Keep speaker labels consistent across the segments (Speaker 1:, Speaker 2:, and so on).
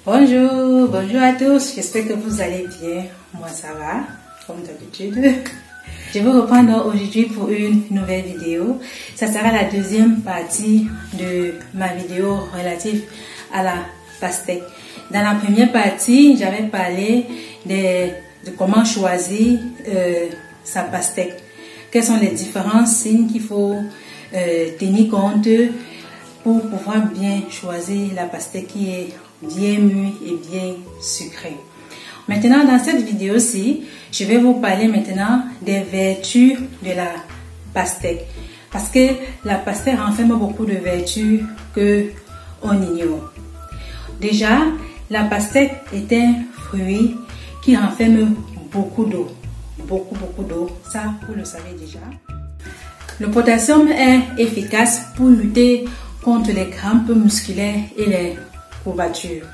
Speaker 1: Bonjour à tous, j'espère que vous allez bien. Moi ça va, comme d'habitude. Je vous reprends donc aujourd'hui pour une nouvelle vidéo. Ça sera la deuxième partie de ma vidéo relative à la pastèque. Dans la première partie, j'avais parlé de comment choisir sa pastèque. Quels sont les différents signes qu'il faut tenir compte pour pouvoir bien choisir la pastèque qui est bien mûre et bien sucrée. Maintenant, dans cette vidéo-ci, je vais vous parler maintenant des vertus de la pastèque. Parce que la pastèque renferme beaucoup de vertus que on ignore. Déjà, la pastèque est un fruit qui renferme beaucoup d'eau. Beaucoup d'eau. Ça, vous le savez déjà. Le potassium est efficace pour lutter contre les crampes musculaires et les courbatures.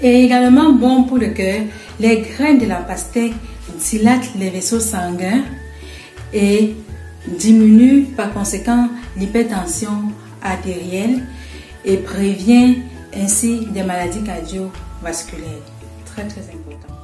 Speaker 1: Et également bon pour le cœur, les graines de la pastèque dilatent les vaisseaux sanguins et diminuent par conséquent l'hypertension artérielle et prévient ainsi des maladies cardiovasculaires. Très important.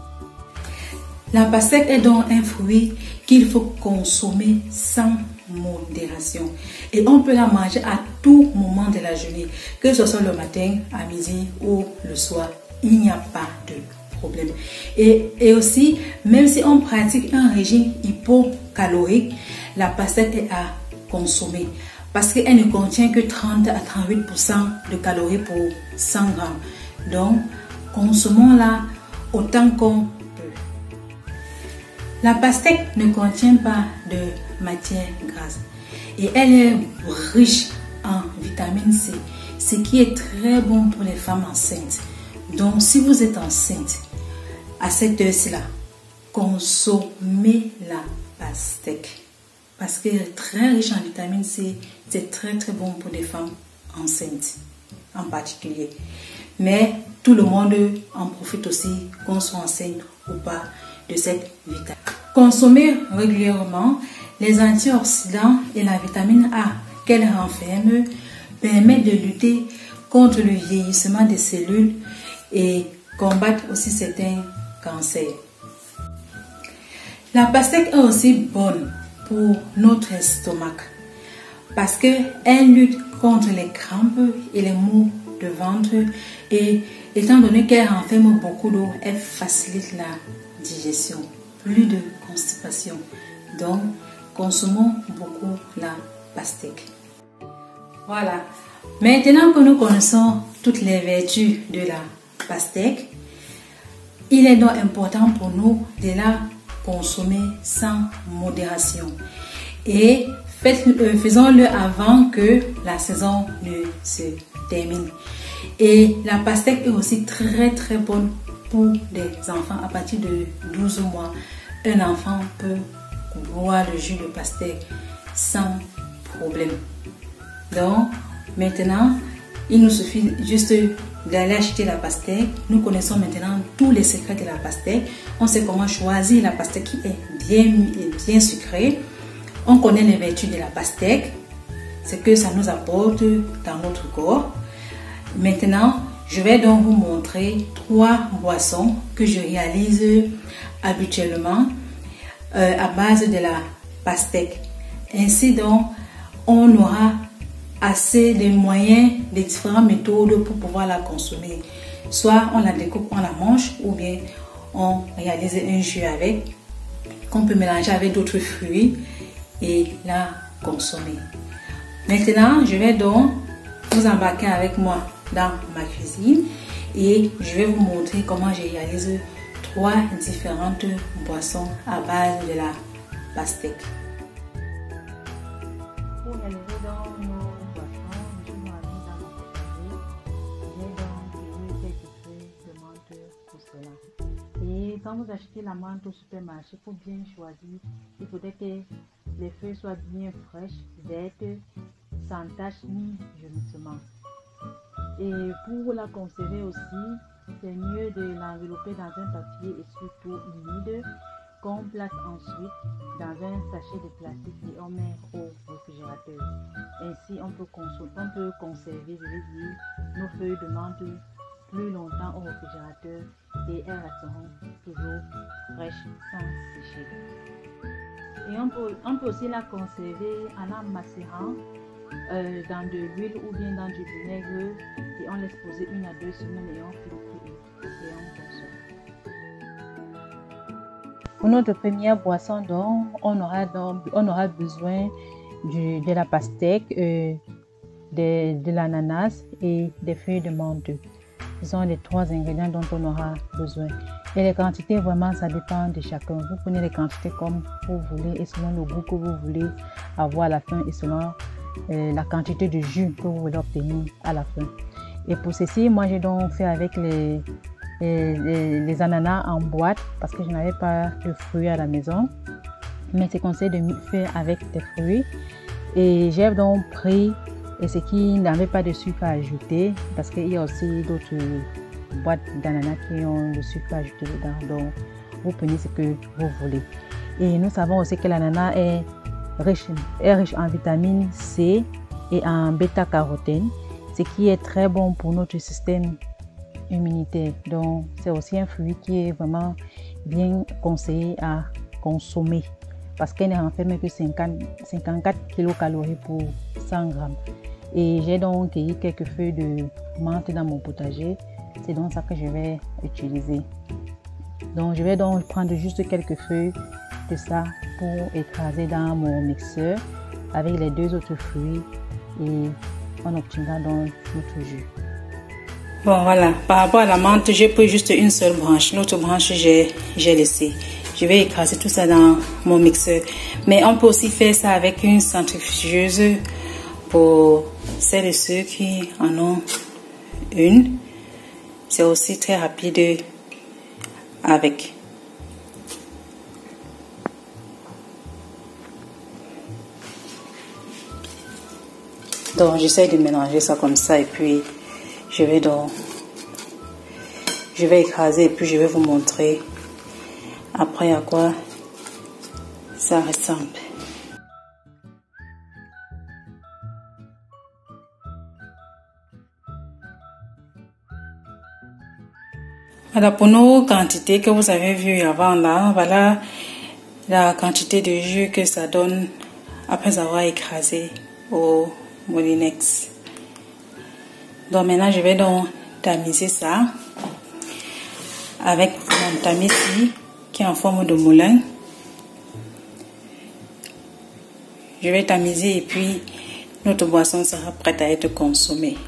Speaker 1: La pastèque est donc un fruit qu'il faut consommer sans modération. Et on peut la manger à tout moment de la journée, que ce soit le matin, à midi ou le soir. Il n'y a pas de problème. Et aussi, même si on pratique un régime hypocalorique, la pastèque est à consommer parce qu'elle ne contient que 30 à 38% de calories pour 100 grammes. Donc, consommons-la autant qu'on peut. La pastèque ne contient pas de matière grasse et elle est riche en vitamine C, ce qui est très bon pour les femmes enceintes. Donc, si vous êtes enceinte, à cette heure-ci-là, consommez la pastèque. Parce qu'elle est très riche en vitamine C, c'est très bon pour les femmes enceintes en particulier. Mais tout le monde en profite aussi, qu'on soit enceinte ou pas, de cette vitamine. Consommer régulièrement les antioxydants et la vitamine A qu'elle renferme permettent de lutter contre le vieillissement des cellules et combattre aussi certains cancers. La pastèque est aussi bonne pour notre estomac parce qu'elle lutte contre les crampes et les maux de ventre et étant donné qu'elle renferme beaucoup d'eau, elle facilite la digestion, plus de constipation. Donc, consommons beaucoup la pastèque. Voilà. Maintenant que nous connaissons toutes les vertus de la pastèque, il est donc important pour nous de la consommer sans modération. Et faisons-le avant que la saison ne se termine. Et la pastèque est aussi très bonne pour les enfants à partir de 12 mois. Un enfant peut boire le jus de pastèque sans problème. Donc, maintenant, il nous suffit juste d'aller acheter la pastèque. Nous connaissons maintenant tous les secrets de la pastèque. On sait comment choisir la pastèque qui est bien sucrée. On connaît les vertus de la pastèque, ce que ça nous apporte dans notre corps. Maintenant, je vais donc vous montrer 3 boissons que je réalise habituellement à base de la pastèque. Ainsi donc, on aura assez de moyens, de différentes méthodes pour pouvoir la consommer. Soit on la découpe, on la mange, ou bien on réalise un jus avec, qu'on peut mélanger avec d'autres fruits et la consommer. Maintenant, je vais donc vous embarquer avec moi dans ma cuisine et je vais vous montrer comment je réalise 3 différentes boissons à base de la pastèque. Pour réaliser donc nos boissons, je m'en mis dans mon potager. J'ai donc cueilli quelques feuilles de menthe pour cela. Et quand vous achetez la menthe au supermarché, il faut bien choisir. Il faudrait que les feuilles soient bien fraîches, vertes, sans tache ni jaunissement. Et pour la conserver aussi, c'est mieux de l'envelopper dans un papier et surtout humide qu'on place ensuite dans un sachet de plastique et on met au réfrigérateur. Ainsi, on peut conserver, je veux dire, nos feuilles de menthe plus longtemps au réfrigérateur et elles resteront toujours fraîches sans sécher. Et on peut aussi la conserver en la macérant dans de l'huile ou bien dans du vinaigre et on laisse poser 1 à 2 semaines et on filtre et on consomme. Pour notre première boisson, donc, on aura besoin de la pastèque, de l'ananas et des feuilles de menthe. Ce sont les 3 ingrédients dont on aura besoin. Et les quantités, vraiment, ça dépend de chacun. Vous prenez les quantités comme vous voulez et selon le goût que vous voulez avoir à la fin et selon la quantité de jus que vous voulez obtenir à la fin. Et pour ceci, moi, j'ai donc fait avec les ananas en boîte parce que je n'avais pas de fruits à la maison. Mais c'est conseillé de faire avec des fruits. Et j'ai donc pris ce qui n'avait pas de sucre à ajouter parce qu'il y a aussi d'autres boîtes d'ananas qui ont le sucre ajouté dedans. Donc, vous prenez ce que vous voulez. Et nous savons aussi que l'ananas est riche en vitamine C et en bêta-carotène, ce qui est très bon pour notre système immunitaire. Donc, c'est aussi un fruit qui est vraiment bien conseillé à consommer parce qu'elle ne renferme que 54 kilocalories pour 100 grammes. Et j'ai donc cueilli quelques feuilles de menthe dans mon potager. C'est donc ça que je vais utiliser. Donc, je vais donc prendre juste quelques feuilles de ça pour écraser dans mon mixeur avec les 2 autres fruits et on obtiendra donc notre jus. Bon, voilà, par rapport à la menthe, j'ai pris juste une seule branche. L'autre branche, j'ai laissé. Je vais écraser tout ça dans mon mixeur. Mais on peut aussi faire ça avec une centrifugeuse pour celles et ceux qui en ont une. C'est aussi très rapide avec. Donc j'essaie de mélanger ça comme ça et puis je vais écraser et puis je vais vous montrer après à quoi ça ressemble. Voilà pour nos quantités que vous avez vues avant là, voilà la quantité de jus que ça donne après avoir écrasé au Moulinex. Donc maintenant je vais donc tamiser ça avec mon tamis qui est en forme de moulin. Je vais tamiser et puis notre boisson sera prête à être consommée.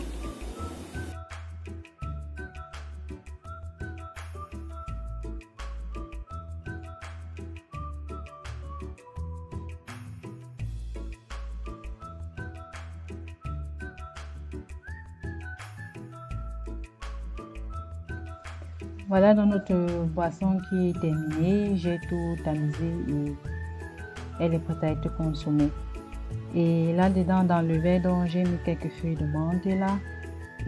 Speaker 1: Voilà donc notre boisson qui est terminée. J'ai tout tamisé et elle est prête à être consommée. Et là-dedans, dans le verre, donc j'ai mis quelques feuilles de menthe là.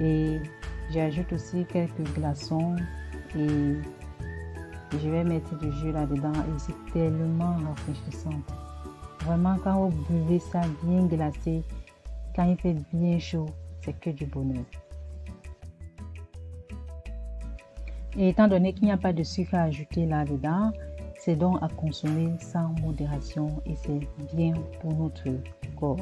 Speaker 1: Et j'ajoute aussi quelques glaçons. Et je vais mettre du jus là-dedans. Et c'est tellement rafraîchissant. Vraiment, quand vous buvez ça bien glacé, quand il fait bien chaud, c'est que du bonheur. Et étant donné qu'il n'y a pas de sucre à ajouter là-dedans, c'est donc à consommer sans modération et c'est bien pour notre corps.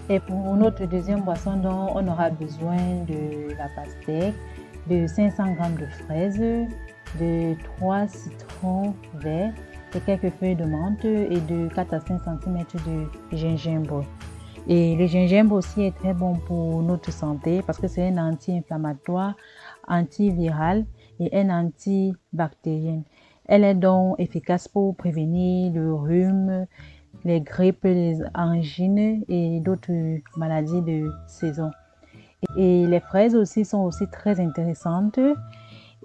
Speaker 1: Et pour notre deuxième boisson, donc, on aura besoin de la pastèque, de 500 g de fraises, de 3 citrons verts, et quelques feuilles de menthe et de 4 à 5 cm de gingembre. Et le gingembre aussi est très bon pour notre santé parce que c'est un anti-inflammatoire, antiviral et un antibactérien. Elle est donc efficace pour prévenir le rhume, les grippes, les angines et d'autres maladies de saison. Et les fraises aussi sont aussi très intéressantes.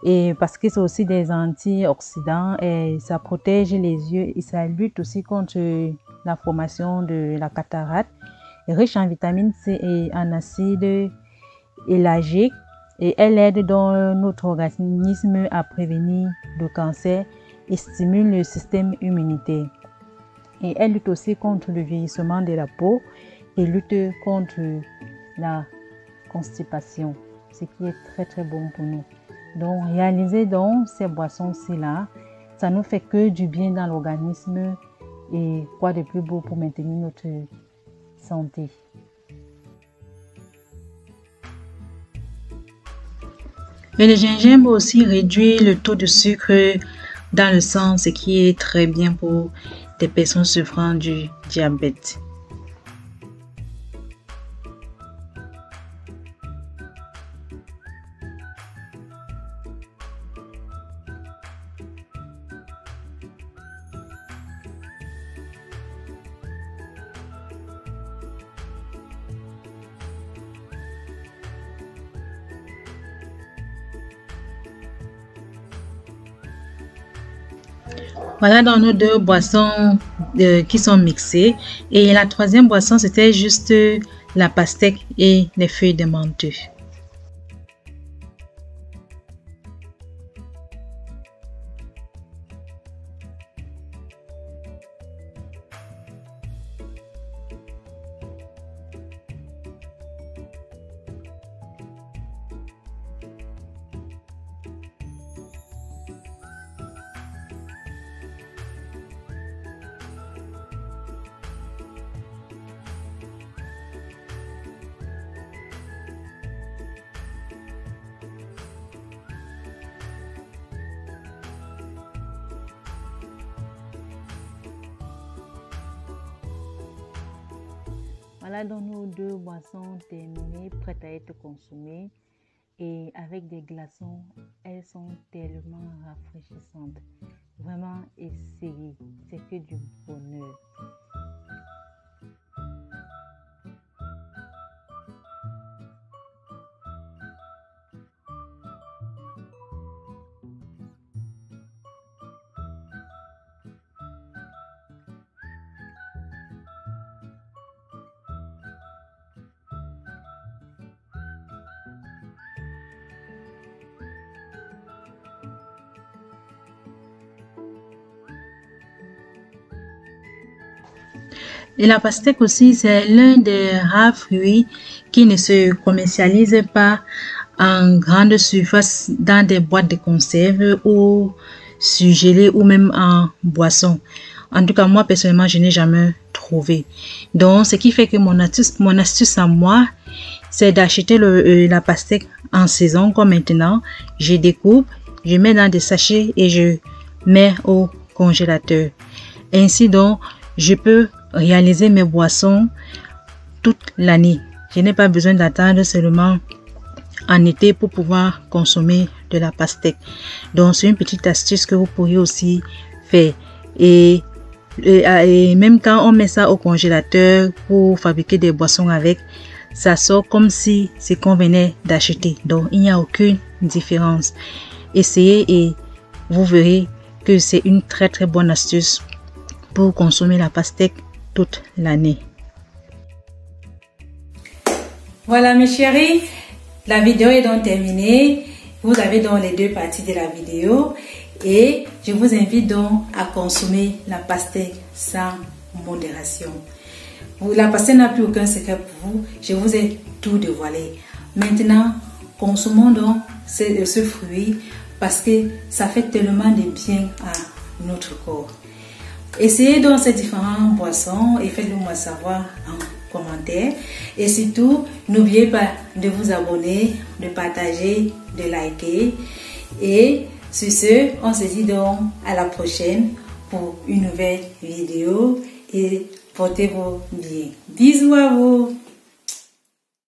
Speaker 1: Et parce que c'est aussi des antioxydants et ça protège les yeux et ça lutte aussi contre la formation de la cataracte. Riche en vitamine C et en acide élagique et elle aide dans notre organisme à prévenir le cancer
Speaker 2: et stimule le système immunitaire. Et elle lutte aussi contre le vieillissement de la peau et lutte contre la constipation, ce qui est très très bon pour nous. Donc réaliser donc ces boissons-ci là, ça nous fait que du bien dans l'organisme et quoi de plus beau pour maintenir notre santé.
Speaker 1: Et le gingembre aussi réduit le taux de sucre dans le sang, ce qui est très bien pour des personnes souffrant du diabète. Voilà dans nos deux boissons qui sont mixées. Et la troisième boisson, c'était juste la pastèque et les feuilles de menthe.
Speaker 2: Voilà donc nos deux boissons terminées, prêtes à être consommées. Et avec des glaçons, elles sont tellement rafraîchissantes. Vraiment, essayez, c'est que du bonheur.
Speaker 1: Et la pastèque aussi, c'est l'un des rares fruits qui ne se commercialise pas en grande surface dans des boîtes de conserve ou surgelées ou même en boisson. En tout cas, moi, personnellement, je n'ai jamais trouvé. Donc, ce qui fait que mon astuce à moi, c'est d'acheter la pastèque en saison comme maintenant. Je découpe, je mets dans des sachets et je mets au congélateur. Ainsi donc, je peux réaliser mes boissons toute l'année. Je n'ai pas besoin d'attendre seulement en été pour pouvoir consommer de la pastèque. Donc, c'est une petite astuce que vous pourriez aussi faire. Et même quand on met ça au congélateur pour fabriquer des boissons avec, ça sort comme si c'est qu'on venait d'acheter. Donc, il n'y a aucune différence. Essayez et vous verrez que c'est une très très bonne astuce pour consommer la pastèque toute l'année. Voilà mes chéris, la vidéo est donc terminée. Vous avez donc les deux parties de la vidéo et je vous invite donc à consommer la pastèque sans modération. La pastèque n'a plus aucun secret pour vous, je vous ai tout dévoilé. Maintenant, consommons donc ce fruit parce que ça fait tellement de bien à notre corps. Essayez donc ces différentes boissons et faites-le moi savoir en commentaire. Et surtout, n'oubliez pas de vous abonner, de partager, de liker. Et sur ce, on se dit donc à la prochaine pour une nouvelle vidéo et portez-vous bien. Bisous à vous.